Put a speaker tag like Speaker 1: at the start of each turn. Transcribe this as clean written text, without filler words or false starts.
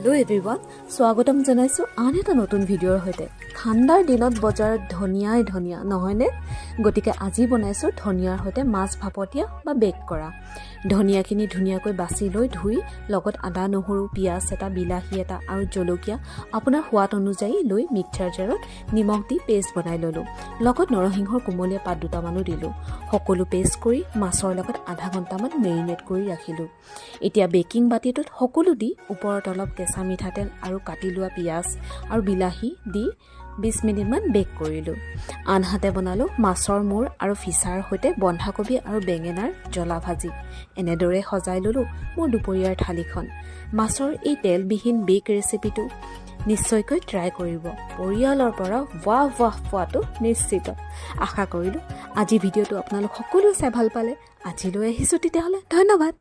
Speaker 1: Hello' everyone, স্বাগতম জনাইছোঁ আন এটা নতুন ভিডিঅ'ৰ সৈতে। ঠাণ্ডাৰ দিনত বজাৰত ধনিয়াই ধনিয়া নহয়নে? গতিকে আজি বনাইছোঁ ধনিয়াৰ সৈতে মাছ ভাপতীয়া বা বেক কৰা। ধনিয়াখিনি ধুনীয়াকৈ বাছি লৈ ধুই লগত আদা নহৰু পিঁয়াজ এটা বিলাহী এটা আৰু জলকীয়া আপোনাৰ সোৱাদ অনুযায়ী লৈ মিক্সাৰ জাৰত নিমখ দি পেষ্ট বনাই ল'লোঁ। লগত নৰসিংহৰ কোমলীয়া পাত দুটামানো দিলোঁ। সকলো পেষ্ট কৰি মাছৰ লগত আধা ঘণ্টামান মেৰিনেট কৰি ৰাখিলোঁ। এতিয়া বেকিং বাতিটোত সকলো দি ওপৰত অলপ কেঁচা মিঠাতেল আৰু কাটি লোৱা পিঁয়াজ আৰু বিলাহী দি 20 মিনিটমান বেক কৰিলোঁ। আনহাতে বনালোঁ মাছৰ মূৰ আৰু ফিছাৰ সৈতে বন্ধাকবি আৰু বেঙেনাৰ জ্বলা ভাজি। এনেদৰে সজাই ল'লোঁ মোৰ দুপৰীয়াৰ থালিখন। মাছৰ এই তেলবিহীন বেক ৰেচিপিটো নিশ্চয়কৈ ট্ৰাই কৰিব। পৰিয়ালৰ পৰা ৱাহ ৱাহ পোৱাটো নিশ্চিত। আশা কৰিলোঁ আজি ভিডিঅ'টো আপোনালোক সকলোৱে চাই ভাল পালে। আজিলৈ আহিছোঁ তেতিয়াহ'লে, ধন্যবাদ।